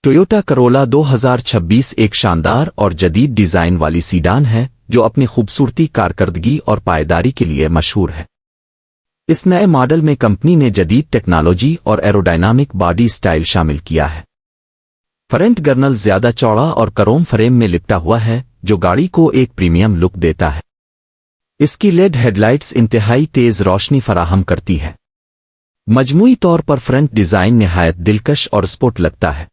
Toyota کرولا 2026 ایک شاندار اور جدید ڈیزائن والی سیڈان ہے جو اپنی خوبصورتی، کارکردگی اور پائیداری کے لیے مشہور ہے۔ اس نئے ماڈل میں کمپنی نے جدید ٹیکنالوجی اور ایروڈائنامک باڈی سٹائل شامل کیا ہے۔ فرنٹ گرنل زیادہ چوڑا اور کروم فریم میں لپٹا ہوا ہے جو گاڑی کو ایک پریمیم لک دیتا ہے۔ اس کی لیڈ ہیڈ لائٹس انتہائی تیز روشنی فراہم کرتی ہے۔ مجموعی طور پر فرنٹ ڈیزائن نہایت دلکش اور سپورٹ لگتا ہے۔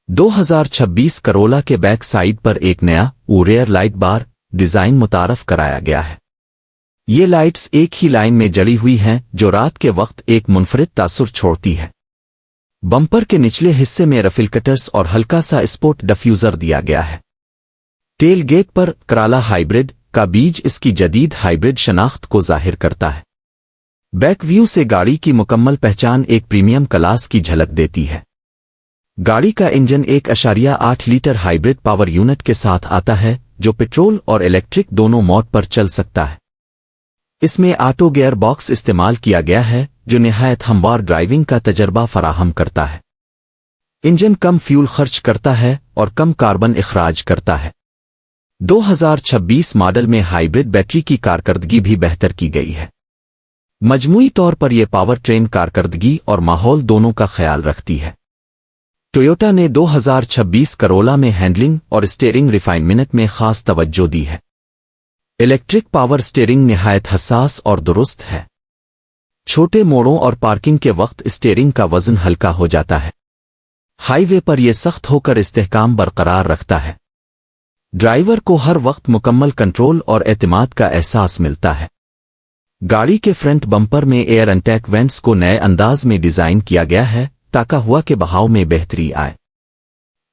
2026 کرولا کے بیک سائیڈ پر ایک نیا ریئر لائٹ بار ڈیزائن متعارف کرایا گیا ہے۔ یہ لائٹس ایک ہی لائن میں جڑی ہوئی ہیں جو رات کے وقت ایک منفرد تاثر چھوڑتی ہے۔ بمپر کے نچلے حصے میں ریفلیکٹرز اور ہلکا سا اسپوٹ ڈیفیوزر دیا گیا ہے۔ ٹیل گیٹ پر کرالا ہائبرڈ کا بیج اس کی جدید ہائبرڈ شناخت کو ظاہر کرتا ہے۔ بیک ویو سے گاڑی کی مکمل پہچان ایک پریمیم کلاس کی جھلک دیتی ہے۔ گاڑی کا engine 1.8 litre hybrid power unit کے ساتھ آتا ہے جو پیٹرول اور الیکٹرک دونوں موڈ پر چل سکتا ہے۔ اس میں آٹو گیئر باکس استعمال کیا گیا ہے جو نہایت ہموار ڈرائیونگ کا تجربہ فراہم کرتا ہے۔ انجن کم فیول خرچ کرتا ہے اور کم کاربن اخراج کرتا ہے۔ 2026 ماڈل میں ہائبرڈ بیٹری کی کارکردگی بھی بہتر کی گئی ہے۔ مجموعی طور پر یہ پاور ٹرین کارکردگی اور ماحول دونوں کا خیال رکھتی ہے۔ ٹویوٹا نے 2026 کرولا میں ہینڈلنگ اور اسٹیئرنگ ریفائنمنٹ میں خاص توجہ دی ہے۔ الیکٹرک پاور اسٹیئرنگ نہایت حساس اور درست ہے۔ چھوٹے موڑوں اور پارکنگ کے وقت اسٹیئرنگ کا وزن ہلکا ہو جاتا ہے۔ ہائی وے پر یہ سخت ہو کر استحکام برقرار رکھتا ہے۔ ڈرائیور کو ہر وقت مکمل کنٹرول اور اعتماد کا احساس ملتا ہے۔ گاڑی کے فرنٹ بمپر میں ایئر انٹیک وینٹس کو نئے انداز میں ڈیزائن کیا گیا ہے تاکہ ہوا کے بہاؤ میں بہتری آئے۔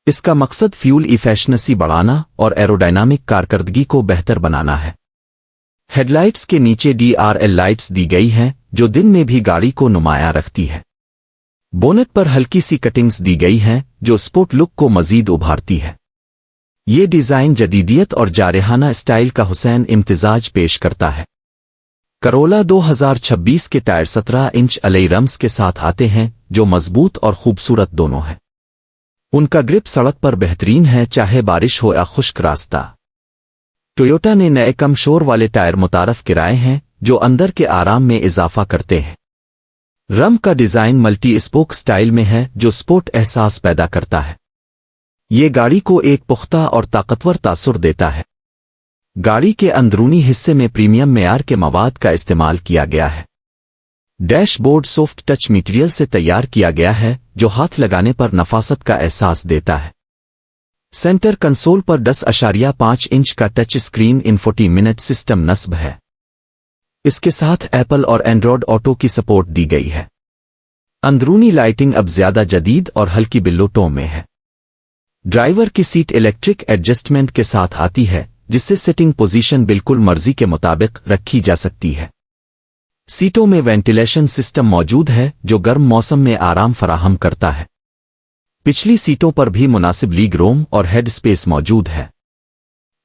اس کا مقصد فیول ایفیشنسی بڑھانا اور ایروڈائنامک کارکردگی کو بہتر بنانا ہے۔ ہیڈ لائٹس کے نیچے DRL لائٹس دی گئی ہیں جو دن میں بھی گاڑی کو نمایاں رکھتی ہے۔ بونٹ پر ہلکی سی کٹنگز دی گئی ہیں جو سپورٹ لک کو مزید ابھارتی ہے۔ یہ ڈیزائن جدیدیت اور جارحانہ اسٹائل کا حسین امتزاج پیش کرتا ہے۔ کرولا 2026 کے ٹائر 17 انچ الوئی رمز کے ساتھ آتے ہیں جو مضبوط اور خوبصورت دونوں ہیں۔ ان کا گرپ سڑک پر بہترین ہے چاہے بارش ہو یا خشک راستہ۔ ٹویوٹا نے نئے کم شور والے ٹائر متعارف کرائے ہیں جو اندر کے آرام میں اضافہ کرتے ہیں۔ رم کا ڈیزائن ملٹی اسپوک سٹائل میں ہے جو سپورٹ احساس پیدا کرتا ہے۔ یہ گاڑی کو ایک پختہ اور طاقتور تاثر دیتا ہے۔ گاڑی کے اندرونی حصے میں پریمیم معیار کے مواد کا استعمال کیا گیا ہے۔ Dash board soft touch material سے تیار کیا گیا ہے جو ہاتھ لگانے پر نفاست کا احساس دیتا ہے۔ سینٹر کنسول پر 10.5 انچ کا ٹچ اسکرین انفوٹینمنٹ سسٹم نصب ہے۔ اس کے ساتھ ایپل اور اینڈرائیڈ آٹو کی سپورٹ دی گئی ہے۔ اندرونی لائٹنگ اب زیادہ جدید اور ہلکی بلو ٹون میں ہے۔ ڈرائیور کی سیٹ الیکٹرک ایڈجسٹمنٹ کے ساتھ آتی ہے جس سے سیٹنگ پوزیشن بالکل مرضی کے مطابق رکھی جا سکتی ہے۔ سیٹوں میں وینٹیلیشن سسٹم موجود ہے جو گرم موسم میں آرام فراہم کرتا ہے۔ پچھلی سیٹوں پر بھی مناسب لیگ روم اور ہیڈ سپیس موجود ہے۔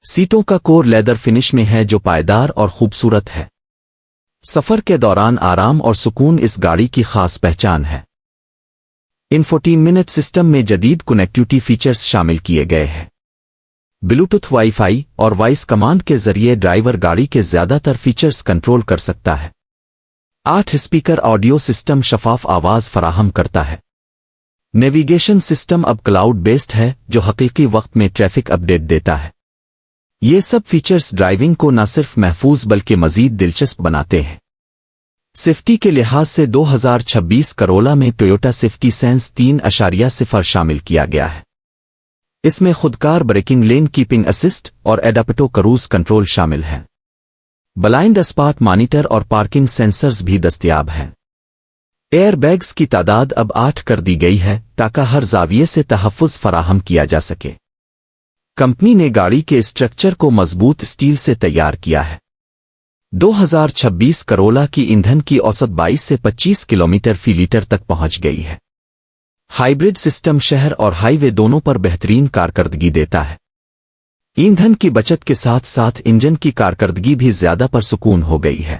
سیٹوں کا کور لیدر فنش میں ہے جو پائیدار اور خوبصورت ہے۔ سفر کے دوران آرام اور سکون اس گاڑی کی خاص پہچان ہے۔ انفوٹینمنٹ سسٹم میں جدید کنیکٹیوٹی فیچرز شامل کیے گئے ہیں۔ بلوٹوتھ وائی فائی اور وائس کمانڈ کے ذریعے ڈرائیور گاڑی کے زیادہ تر فیچرز کنٹرول کر سکتا ہے۔ 8 اسپیکر آڈیو سسٹم شفاف آواز فراہم کرتا ہے۔ نیویگیشن سسٹم اب کلاؤڈ بیسڈ ہے جو حقیقی وقت میں ٹریفک اپڈیٹ دیتا ہے۔ یہ سب فیچرز ڈرائیونگ کو نہ صرف محفوظ بلکہ مزید دلچسپ بناتے ہیں۔ سیفٹی کے لحاظ سے 2026 کرولا میں ٹویوٹا سیفٹی سینس 3.0 شامل کیا گیا ہے۔ اس میں خودکار بریکنگ، لین کیپنگ اسسٹ اور ایڈاپٹو کروز کنٹرول شامل ہیں۔ بلائنڈ اسپاٹ مانیٹر اور پارکنگ سینسرز بھی دستیاب ہیں۔ ایئر بیگز کی تعداد اب 8 کر دی گئی ہے تاکہ ہر زاویے سے تحفظ فراہم کیا جا سکے۔ کمپنی نے گاڑی کے اسٹرکچر کو مضبوط اسٹیل سے تیار کیا ہے۔ 2026 کرولا کی ایندھن کی اوسط 22 سے 25 کلومیٹر فی لیٹر تک پہنچ گئی ہے۔ ہائبرڈ سسٹم شہر اور ہائی وے دونوں پر بہترین کارکردگی دیتا ہے۔ ایندھن کی بچت کے ساتھ ساتھ انجن کی کارکردگی بھی زیادہ پرسکون ہو گئی ہے۔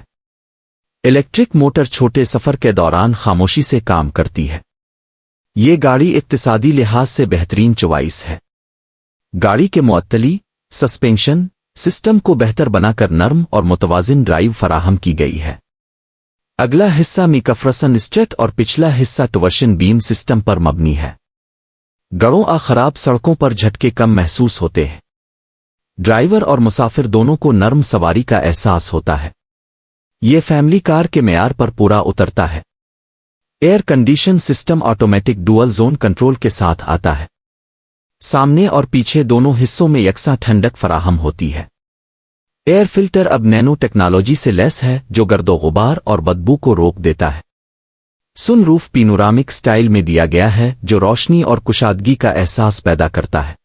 الیکٹرک موٹر چھوٹے سفر کے دوران خاموشی سے کام کرتی ہے۔ یہ گاڑی اقتصادی لحاظ سے بہترین چوائس ہے۔ گاڑی کے معطلی سسپینشن سسٹم کو بہتر بنا کر نرم اور متوازن ڈرائیو فراہم کی گئی ہے۔ اگلا حصہ میکفرسن اسٹریٹ اور پچھلا حصہ ٹورشن بیم سسٹم پر مبنی ہے۔ گڑوں خراب سڑکوں پر جھٹکے کم محسوس ہوتے ہیں۔ ڈرائیور اور مسافر دونوں کو نرم سواری کا احساس ہوتا ہے۔ یہ فیملی کار کے معیار پر پورا اترتا ہے۔ Air condition system automatic dual zone control کے ساتھ آتا ہے۔ سامنے اور پیچھے دونوں حصوں میں یکساں ٹھنڈک فراہم ہوتی ہے۔ ایئر فلٹر اب نینو ٹیکنالوجی سے لیس ہے جو گرد و غبار اور بدبو کو روک دیتا ہے۔ سن روف پینورامک سٹائل میں دیا گیا ہے جو روشنی اور کشادگی کا احساس پیدا کرتا ہے۔